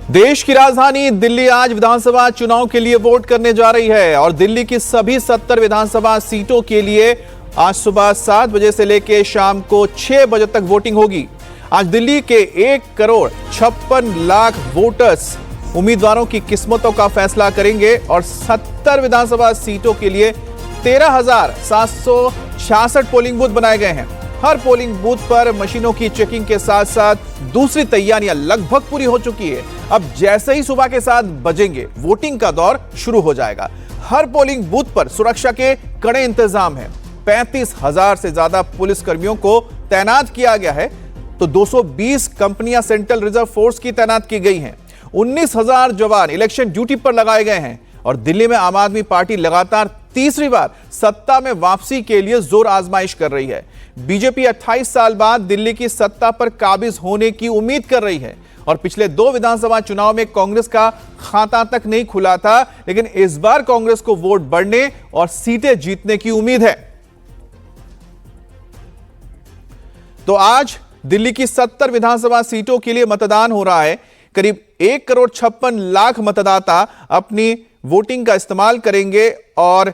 देश की राजधानी दिल्ली आज विधानसभा चुनाव के लिए वोट करने जा रही है और दिल्ली की सभी 70 विधानसभा सीटों के लिए आज सुबह 7 बजे से लेकर शाम को 6 बजे तक वोटिंग होगी। आज दिल्ली के 1,56,00,000 वोटर्स उम्मीदवारों की किस्मतों का फैसला करेंगे और 70 विधानसभा सीटों के लिए 13,766 पोलिंग बूथ बनाए गए हैं। हर पोलिंग बूथ पर मशीनों की चेकिंग के साथ साथ दूसरी तैयारियां लगभग पूरी हो चुकी है। अब जैसे ही सुबह के 7 बजेंगे वोटिंग का दौर शुरू हो जाएगा। हर पोलिंग बूथ पर सुरक्षा के कड़े इंतजाम हैं। 35,000 से ज्यादा पुलिस कर्मियों को तैनात किया गया है, तो 220 कंपनियां सेंट्रल रिजर्व फोर्स की तैनात की गई हैं। 19,000 जवान इलेक्शन ड्यूटी पर लगाए गए हैं और दिल्ली में आम आदमी पार्टी लगातार तीसरी बार सत्ता में वापसी के लिए जोर आजमाइश कर रही है। बीजेपी 28 साल बाद दिल्ली की सत्ता पर काबिज होने की उम्मीद कर रही है और पिछले 2 विधानसभा चुनाव में कांग्रेस का खाता तक नहीं खुला था, लेकिन इस बार कांग्रेस को वोट बढ़ने और सीटें जीतने की उम्मीद है। तो आज दिल्ली की 70 विधानसभा सीटों के लिए मतदान हो रहा है। करीब 1,56,00,000 मतदाता अपनी वोटिंग का इस्तेमाल करेंगे और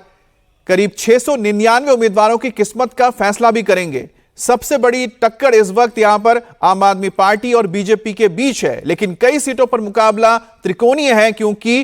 करीब 699 उम्मीदवारों की किस्मत का फैसला भी करेंगे। सबसे बड़ी टक्कर इस वक्त यहां पर आम आदमी पार्टी और बीजेपी के बीच है, लेकिन कई सीटों पर मुकाबला त्रिकोणीय है क्योंकि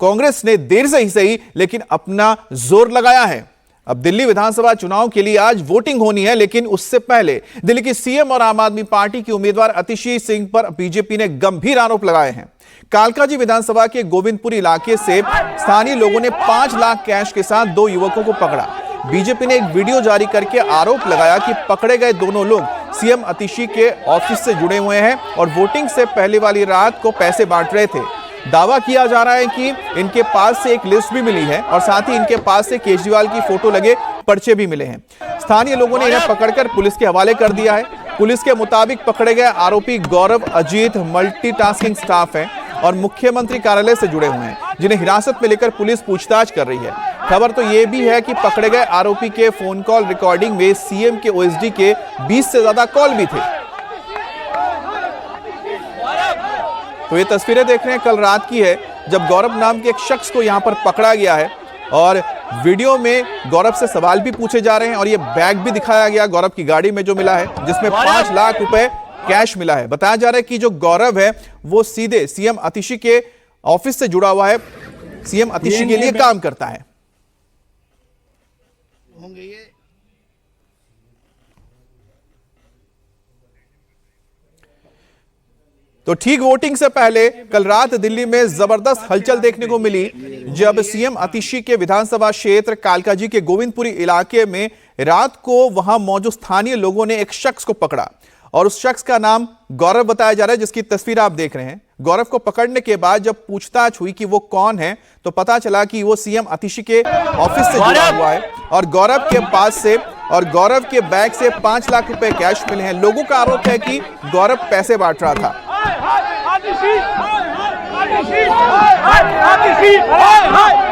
कांग्रेस ने देर से ही सही लेकिन अपना जोर लगाया है। अब दिल्ली विधानसभा चुनाव के लिए आज वोटिंग होनी है, लेकिन उससे पहले दिल्ली की सीएम और आम आदमी पार्टी की उम्मीदवार अतिशी सिंह पर बीजेपी ने गंभीर आरोप लगाए हैं। कालकाजी विधानसभा के गोविंदपुर इलाके से स्थानीय लोगों ने 5 लाख कैश के साथ 2 युवकों को पकड़ा। बीजेपी ने एक वीडियो जारी करके आरोप लगाया कि पकड़े गए दोनों लोग सीएम अतिशी के ऑफिस से जुड़े हुए हैं और वोटिंग से पहले वाली रात को पैसे बांट रहे थे। दावा किया जा रहा है कि इनके पास से एक लिस्ट भी मिली है और साथ ही इनके पास से केजरीवाल की फोटो लगे पर्चे भी मिले हैं। स्थानीय लोगों ने इन्हें पकड़कर पुलिस के हवाले कर दिया है। पुलिस के मुताबिक पकड़े गए आरोपी गौरव अजीत मल्टीटास्किंग स्टाफ हैं और मुख्यमंत्री कार्यालय से जुड़े हुए हैं, जिन्हें हिरासत में लेकर पुलिस पूछताछ कर रही है। खबर तो यह भी है कि पकड़े गए आरोपी के फोन कॉल रिकॉर्डिंग में सीएम के ओएसडी के 20 से ज्यादा कॉल भी थे। तो ये तस्वीरें देख रहे हैं कल रात की है, जब गौरव नाम के एक शख्स को यहां पर पकड़ा गया है और वीडियो में गौरव से सवाल भी पूछे जा रहे हैं और ये बैग भी दिखाया गया गौरव की गाड़ी में जो मिला है, जिसमें 5 लाख रुपए कैश मिला है। बताया जा रहा है कि जो गौरव है वो सीधे सीएम अतिशी के ऑफिस से जुड़ा हुआ है, सीएम अतिशी के लिए काम करता है। तो ठीक वोटिंग से पहले कल रात दिल्ली में जबरदस्त हलचल देखने को मिली, जब सीएम अतिशी के विधानसभा क्षेत्र कालकाजी के गोविंदपुरी इलाके में रात को वहां मौजूद स्थानीय लोगों ने एक शख्स को पकड़ा और उस शख्स का नाम गौरव बताया जा रहा है, जिसकी तस्वीर आप देख रहे हैं। गौरव को पकड़ने के बाद जब पूछताछ हुई कि वो कौन है, तो पता चला कि वो सीएम अतिशी के ऑफिस से जुड़ा हुआ है और गौरव के पास से और गौरव के बैग से 5 लाख रुपए कैश मिले हैं। लोगों का आरोप है कि गौरव पैसे बांट रहा था।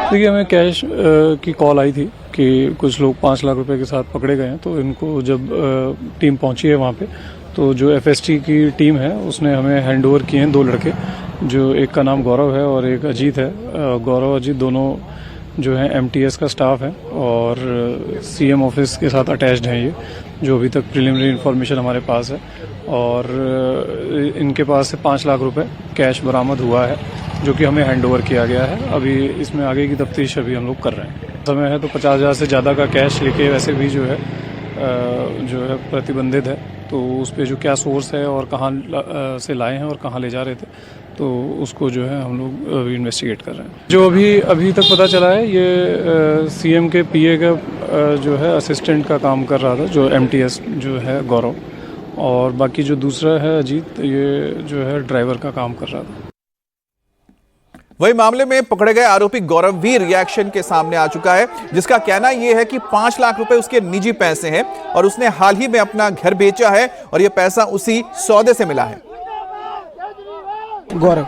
देखिए, हमें कैश की कॉल आई थी कि कुछ लोग 5 लाख रुपए के साथ पकड़े गए हैं। तो इनको जब टीम पहुंची है वहां पे, तो जो एफएसटी की टीम है उसने हमें हैंडओवर किए हैं 2 लड़के, जो एक का नाम गौरव है और एक अजीत है। गौरव अजीत दोनों जो है एमटीएस का स्टाफ है और सीएम ऑफिस के साथ अटैच्ड हैं ये, जो अभी तक प्रिलिमिनरी इन्फॉर्मेशन हमारे पास है। और इनके पास से 5 लाख रुपए कैश बरामद हुआ है, जो कि हमें हैंडओवर किया गया है। अभी इसमें आगे की तफ्तीश अभी हम लोग कर रहे हैं। समय है तो 50,000 से ज़्यादा का कैश लेके वैसे भी जो है प्रतिबंधित है। तो उस पर जो क्या सोर्स है और कहाँ से लाए हैं और कहाँ ले जा रहे थे, तो उसको जो है हम लोग अभी इन्वेस्टिगेट कर रहे हैं। जो अभी तक पता चला है, ये सीएम के पीए का जो है असिस्टेंट का काम कर रहा था, जो एमटीएस जो है गौरव, और बाकी जो दूसरा है अजीत, ये जो है ड्राइवर का काम कर रहा था। वही मामले में पकड़े गए आरोपी गौरव भी रिएक्शन के सामने आ चुका है, जिसका कहना यह है कि 5 लाख रुपए उसके निजी पैसे हैं और उसने हाल ही में अपना घर बेचा है और यह पैसा उसी सौदे से मिला है। गौरव,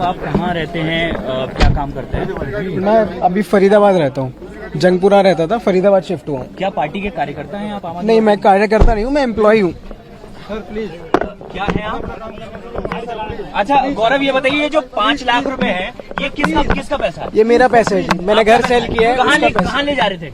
आप कहाँ रहते हैं, क्या काम करते हैं? मैं अभी फरीदाबाद रहता हूँ, जंगपुरा रहता था, फरीदाबाद शिफ्ट हुआ हूँ। क्या पार्टी के कार्यकर्ता हैं आप? नहीं, मैं कार्यकर्ता नहीं हूँ, मैं एम्प्लॉय हूँ। Sir please. क्या है आप? अच्छा गौरव, ये बताइए, ये जो 5 लाख रुपए है, ये किसका पैसा है? ये मेरा पैसा है जी, मैंने घर सेल किया है। कहाँ ले जा रहे थे?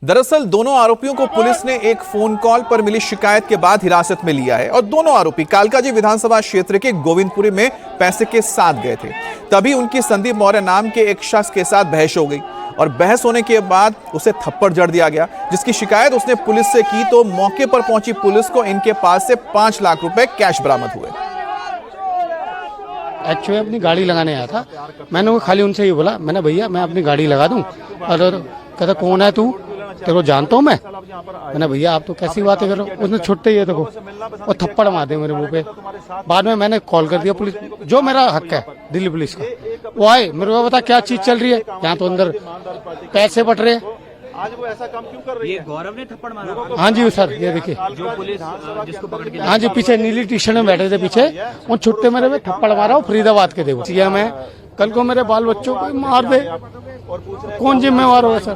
दरअसल दोनों आरोपियों को पुलिस ने एक फोन कॉल पर मिली शिकायत के बाद हिरासत में लिया है और दोनों आरोपी कालकाजी विधानसभा क्षेत्र के गोविंदपुरी में पैसे के साथ गए थे। तभी उनकी संदीप मौर्य नाम के एक शख्स के साथ बहस हो गई और बहस होने के बाद उसे थप्पड़ जड़ दिया गया, जिसकी शिकायत उसने पुलिस से की तो मौके पर पहुंची पुलिस को इनके पास से 5 लाख रुपए कैश बरामद हुए। एक्चुअली अपनी गाड़ी लगाने आया था, मैंने खाली उनसे ये बोला, मैंने भैया मैं अपनी गाड़ी लगा दूं। और कहता कौन है तू, तेरे को जानता हूँ मैंने भैया आप तो कैसी बातें कर रहे हो। उसने छुट्टे ही है देखो और थप्पड़ मार दे मेरे मुंह पे। बाद में मैंने कॉल कर दिया पुलिस, जो मेरा हक है दिल्ली पुलिस का, वो आए मेरे को बता क्या चीज चल रही है यहाँ, तो अंदर पैसे बट रहे हैं। आज वो ऐसा काम क्यों कर रही है? ये गौरव ने थप्पड़ मारा? हाँ जी सर, ये देखिए जो पुलिस जिसको पकड़ के, हाँ जी पीछे नीली टी शर्ट में बैठे थे पीछे, उन छुट्टे मेरे में थप्पड़ मारा। फरीदाबाद के देखो सीएम है, कल को मेरे बाल बच्चों को मार दे, कौन जिम्मेवार होगा सर?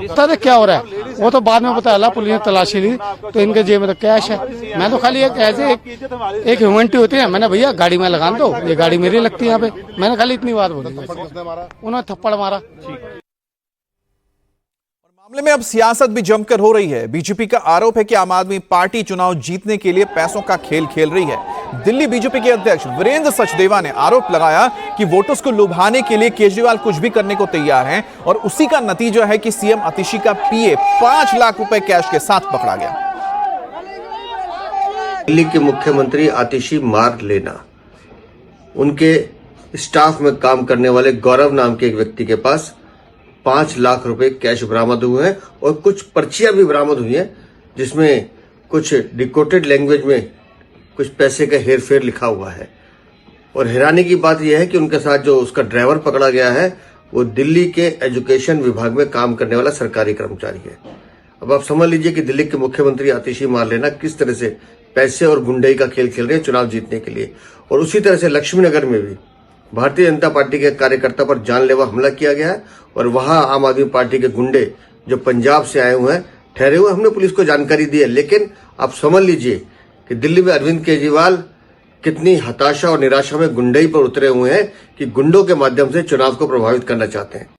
पता है क्या हो रहा है, वो तो बाद में पता चला, पुलिस ने तलाशी ली तो इनके जेब में तो कैश है। मैं तो खाली एक ऐसे एक ह्यूमनिटी होती है, मैंने भैया गाड़ी में लगा दो, ये गाड़ी मेरी लगती है यहाँ पे, मैंने खाली इतनी बात बोली, उन्होंने थप्पड़ मारा। मामले में अब सियासत भी जमकर हो रही है। बीजेपी का आरोप है कि आम आदमी पार्टी चुनाव जीतने के लिए पैसों का खेल खेल रही है। दिल्ली बीजेपी के अध्यक्ष वीरेंद्र सचदेवा ने आरोप लगाया कि वोटर्स को लुभाने के लिए केजरीवाल कुछ भी करने को तैयार हैं और उसी का नतीजा है कि सीएम आतिशी का पीए 5 लाख रुपए कैश के साथ पकड़ा गया। दिल्ली के मुख्यमंत्री आतिशी मार लेना, उनके स्टाफ में काम करने वाले गौरव नाम के एक व्यक्ति के पास 5 लाख रुपए कैश बरामद हुए हैं और कुछ पर्चियां भी बरामद हुई हैं जिसमें कुछ डिकोडेड लैंग्वेज में कुछ पैसे का हेरफेर लिखा हुआ है। और हैरानी की बात यह है कि उनके साथ जो उसका ड्राइवर पकड़ा गया है वो दिल्ली के एजुकेशन विभाग में काम करने वाला सरकारी कर्मचारी है। अब आप समझ लीजिए कि दिल्ली के मुख्यमंत्री आतिशी मार लेना किस तरह से पैसे और गुंडई का खेल खेल रहे हैं चुनाव जीतने के लिए। और उसी तरह से लक्ष्मीनगर में भी भारतीय जनता पार्टी के कार्यकर्ता पर जानलेवा हमला किया गया है और वहां आम आदमी पार्टी के गुंडे जो पंजाब से आए हुए हैं ठहरे हुए, हमने पुलिस को जानकारी दी है। लेकिन आप समझ लीजिए कि दिल्ली में अरविंद केजरीवाल कितनी हताशा और निराशा में गुंडई पर उतरे हुए हैं कि गुंडों के माध्यम से चुनाव को प्रभावित करना चाहते हैं।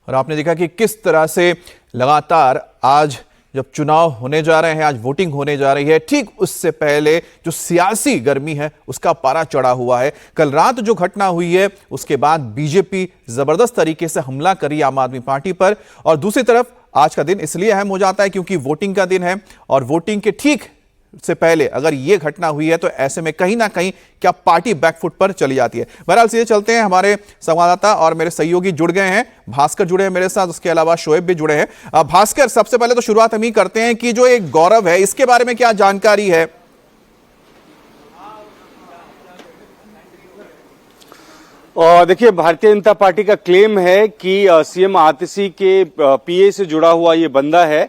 और आपने देखा कि किस तरह से लगातार आज जब चुनाव होने जा रहे हैं, आज वोटिंग होने जा रही है, ठीक उससे पहले जो सियासी गर्मी है उसका पारा चढ़ा हुआ है। कल रात जो घटना हुई है उसके बाद बीजेपी जबरदस्त तरीके से हमला करी आम आदमी पार्टी पर। और दूसरी तरफ आज का दिन इसलिए अहम हो जाता है क्योंकि वोटिंग का दिन है और वोटिंग के ठीक से पहले अगर यह घटना हुई है तो ऐसे में कहीं ना कहीं क्या पार्टी बैकफुट पर चली जाती है। बहरहाल सीधे चलते हैं, हमारे संवाददाता और मेरे सहयोगी जुड़ गए हैं। भास्कर जुड़े हैं मेरे साथ, उसके अलावा शोएब भी जुड़े हैं। भास्कर, सबसे पहले तो शुरुआत हम ही करते हैं कि जो एक गौरव है इसके बारे में क्या जानकारी है? देखिए, भारतीय जनता पार्टी का क्लेम है कि सीएम आतिशी के पीए से जुड़ा हुआ ये बंदा है।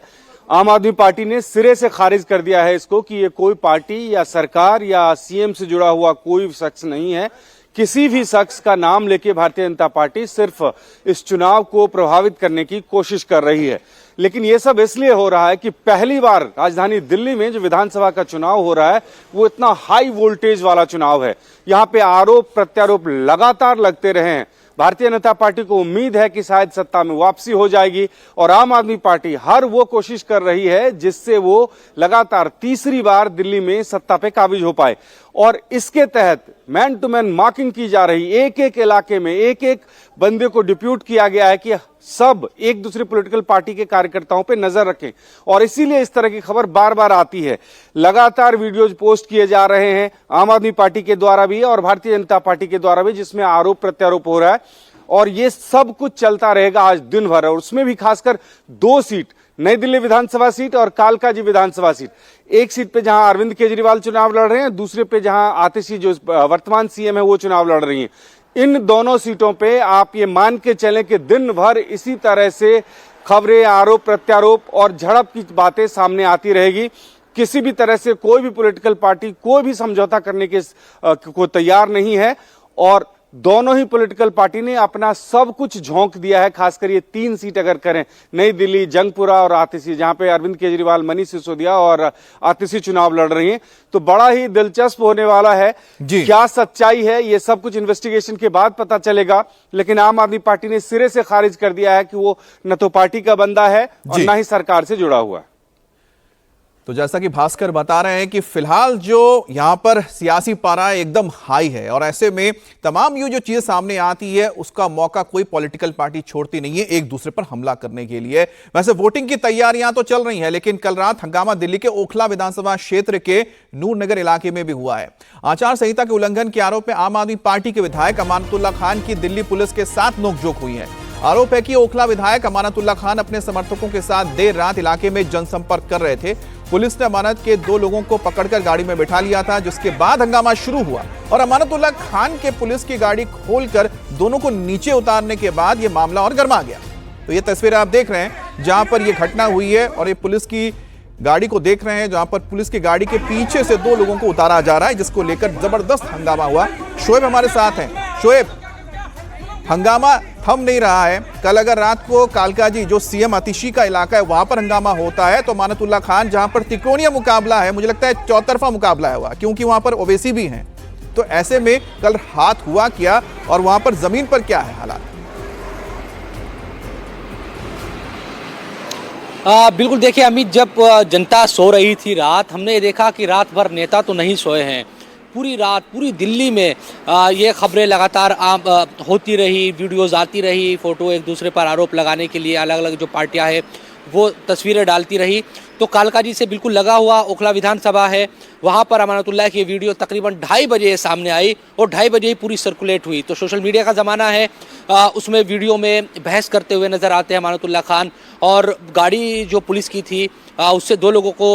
आम आदमी पार्टी ने सिरे से खारिज कर दिया है इसको कि ये कोई पार्टी या सरकार या सीएम से जुड़ा हुआ कोई शख्स नहीं है। किसी भी शख्स का नाम लेके भारतीय जनता पार्टी सिर्फ इस चुनाव को प्रभावित करने की कोशिश कर रही है। लेकिन ये सब इसलिए हो रहा है कि पहली बार राजधानी दिल्ली में जो विधानसभा का चुनाव हो रहा है वो इतना हाई वोल्टेज वाला चुनाव है। यहाँ पे आरोप प्रत्यारोप लगातार लगते रहे हैं। भारतीय जनता पार्टी को उम्मीद है कि शायद सत्ता में वापसी हो जाएगी और आम आदमी पार्टी हर वो कोशिश कर रही है जिससे वो लगातार तीसरी बार दिल्ली में सत्ता पे काबिज हो पाए। और इसके तहत मैन टू मैन मार्किंग की जा रही, एक एक इलाके में एक एक बंदे को डिप्यूट किया गया है कि सब एक दूसरी पॉलिटिकल पार्टी के कार्यकर्ताओं पे नजर रखें। और इसीलिए इस तरह की खबर बार बार आती है। लगातार वीडियोज पोस्ट किए जा रहे हैं आम आदमी पार्टी के द्वारा भी और भारतीय जनता पार्टी के द्वारा भी, जिसमें आरोप प्रत्यारोप हो रहा है। और ये सब कुछ चलता रहेगा आज दिन भर, और उसमें भी खासकर 2 सीट, नई दिल्ली विधानसभा सीट और कालकाजी विधानसभा सीट। एक सीट पे जहां अरविंद केजरीवाल चुनाव लड़ रहे हैं, दूसरे पे जहां आतिशी जो वर्तमान सीएम है वो चुनाव लड़ रही हैं। इन दोनों सीटों पे आप ये मान के चलें कि दिन भर इसी तरह से खबरें, आरोप प्रत्यारोप और झड़प की बातें सामने आती रहेगी। किसी भी तरह से कोई भी पॉलिटिकल पार्टी कोई भी समझौता करने के को तैयार नहीं है। और दोनों ही पॉलिटिकल पार्टी ने अपना सब कुछ झोंक दिया है। खासकर ये 3 सीट अगर करें, नई दिल्ली, जंगपुरा और आतिशी, जहां पे अरविंद केजरीवाल, मनीष सिसोदिया और आतिशी चुनाव लड़ रही हैं, तो बड़ा ही दिलचस्प होने वाला है। क्या सच्चाई है ये सब कुछ इन्वेस्टिगेशन के बाद पता चलेगा, लेकिन आम आदमी पार्टी ने सिरे से खारिज कर दिया है कि वो न तो पार्टी का बंदा है और न ही सरकार से जुड़ा हुआ है। तो जैसा कि भास्कर बता रहे हैं कि फिलहाल जो यहां पर सियासी पारा एकदम हाई है और ऐसे में तमाम ये जो चीजें सामने आती है उसका मौका कोई पॉलिटिकल पार्टी छोड़ती नहीं है एक दूसरे पर हमला करने के लिए। वैसे वोटिंग की तैयारियां तो चल रही हैं, लेकिन कल रात हंगामा दिल्ली के ओखला विधानसभा क्षेत्र के नूरनगर इलाके में भी हुआ है। आचार संहिता के उल्लंघन के आरोप में आम आदमी पार्टी के विधायक अमानतुल्लाह खान की दिल्ली पुलिस के साथ नोकझोंक हुई है। आरोप है कि ओखला विधायक अमानतुल्लाह खान अपने समर्थकों के साथ देर रात इलाके में जनसंपर्क कर रहे थे। पुलिस ने अमानत के 2 लोगों को पकड़कर गाड़ी में बिठा लिया था, जिसके बाद हंगामा शुरू हुआ और अमानतुल्लाह खान के पुलिस की गाड़ी खोलकर दोनों को नीचे उतारने के बाद यह मामला और गर्मा गया। तो ये तस्वीरें आप देख रहे हैं जहां पर यह घटना हुई है और ये पुलिस की गाड़ी को देख रहे हैं, जहां पर पुलिस की गाड़ी के पीछे से 2 लोगों को उतारा जा रहा है, जिसको लेकर जबरदस्त हंगामा हुआ। शोएब हमारे साथ हैं। शोएब, हंगामा थम नहीं रहा है। कल अगर रात को कालकाजी जो सीएम आतिशी का इलाका है वहां पर हंगामा होता है तो अमानतुल्लाह खान जहां पर त्रिकोणीय मुकाबला है, मुझे लगता है चौतरफा मुकाबला है हुआ, क्योंकि वहां पर ओवैसी भी हैं। तो ऐसे में कल हाथ हुआ क्या और वहां पर जमीन पर क्या है हालात? बिल्कुल, देखिए अमित, जब जनता सो रही थी रात, हमने देखा कि रात भर नेता तो नहीं सोए हैं। पूरी रात पूरी दिल्ली में ये खबरें लगातार होती रही, वीडियोस आती रही, फोटो एक दूसरे पर आरोप लगाने के लिए अलग अलग जो पार्टियां हैं वो तस्वीरें डालती रही। तो कालकाजी से बिल्कुल लगा हुआ ओखला विधानसभा है, वहाँ पर अमानतुल्लाह की वीडियो तकरीबन 2:30 बजे सामने आई और 2:30 बजे ही पूरी सर्कुलेट हुई। तो सोशल मीडिया का ज़माना है, उसमें वीडियो में बहस करते हुए नज़र आते हैं अमानतुल्लाह खान, और गाड़ी जो पुलिस की थी उससे 2 लोगों को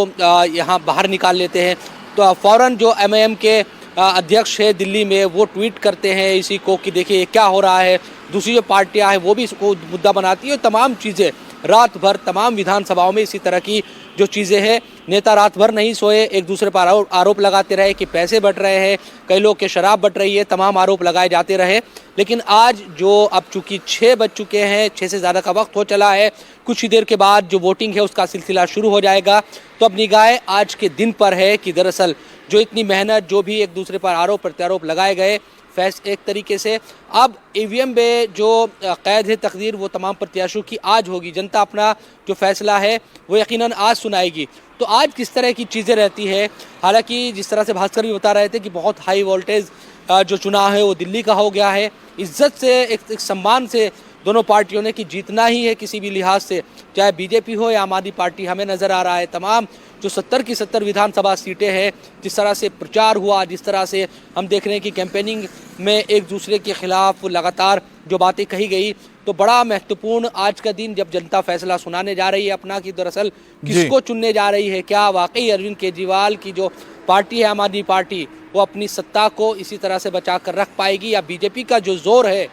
यहाँ बाहर निकाल लेते हैं। तो फौरन जो MIM के अध्यक्ष है दिल्ली में वो ट्वीट करते हैं इसी को कि देखिए क्या हो रहा है। दूसरी जो पार्टियां हैं वो भी इसको मुद्दा बनाती है। तमाम चीज़ें रात भर तमाम विधानसभाओं में इसी तरह की जो चीज़ें हैं, नेता रात भर नहीं सोए, एक दूसरे पर आरोप लगाते रहे कि पैसे बट रहे हैं, कई लोग के शराब बट रही है, तमाम आरोप लगाए जाते रहे। लेकिन आज जो अब चूँकि 6 बज चुके हैं, 6 से ज़्यादा का वक्त हो चला है, कुछ ही देर के बाद जो वोटिंग है उसका सिलसिला शुरू हो जाएगा। तो अब निगाहें आज के दिन पर है कि दरअसल जो इतनी मेहनत, जो भी एक दूसरे पर आरोप प्रत्यारोप लगाए गए, एक तरीके से अब EVM में जो कैद है तकदीर वो तमाम प्रत्याशियों की आज होगी। जनता अपना जो फैसला है वो यकीनन आज सुनाएगी। तो आज किस तरह की चीज़ें रहती है, हालांकि जिस तरह से भास्कर भी बता रहे थे कि बहुत हाई वोल्टेज जो चुनाव है वो दिल्ली का हो गया है। इज्जत से एक सम्मान से दोनों पार्टियों ने कि जीतना ही है किसी भी लिहाज से, चाहे बीजेपी हो या आम आदमी पार्टी। हमें नज़र आ रहा है तमाम जो 70 की 70 विधानसभा सीटें हैं, जिस तरह से प्रचार हुआ, जिस तरह से हम देख रहे हैं कि कैंपेनिंग में एक दूसरे के खिलाफ लगातार जो बातें कही गई, तो बड़ा महत्वपूर्ण आज का दिन जब जनता फैसला सुनाने जा रही है अपना कि दरअसल किसको चुनने जा रही है। क्या वाकई अरविंद केजरीवाल की जो पार्टी है आम आदमी पार्टी वो अपनी सत्ता को इसी तरह से बचा कर रख पाएगी, या बीजेपी का जो जोर है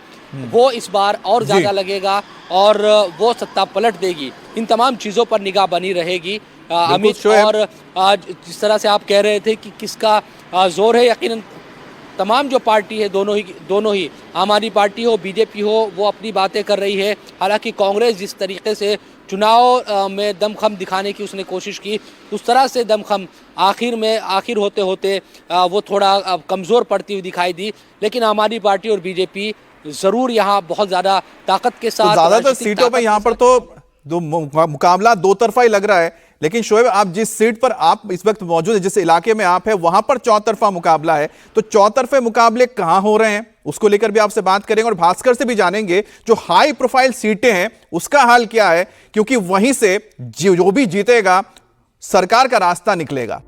वो इस बार और ज्यादा लगेगा और वो सत्ता पलट देगी। इन तमाम चीज़ों पर निगाह बनी रहेगी अमित। और जिस तरह से आप कह रहे थे कि किसका जोर है, यकीनन तमाम जो पार्टी है दोनों ही आम आदमी पार्टी हो बीजेपी हो वो अपनी बातें कर रही है। हालांकि कांग्रेस जिस तरीके से चुनाव में दमखम दिखाने की उसने कोशिश की, उस तरह से दमखम आखिर होते होते वो थोड़ा कमज़ोर पड़ती हुई दिखाई दी। लेकिन आम आदमी पार्टी और बीजेपी जरूर यहाँ बहुत ज्यादा ताकत के साथ, ज्यादातर सीटों पर यहाँ पर तो मुकाबला 2 तरफा ही लग रहा है। लेकिन शोएब, आप जिस सीट पर आप इस वक्त मौजूद है, जिस इलाके में आप है, वहां पर चौतरफा मुकाबला है, तो चौतरफे मुकाबले कहां हो रहे हैं उसको लेकर भी आपसे बात करेंगे और भास्कर से भी जानेंगे जो हाई प्रोफाइल सीटें हैं उसका हाल क्या है, क्योंकि वहीं से जो भी जीतेगा सरकार का रास्ता निकलेगा।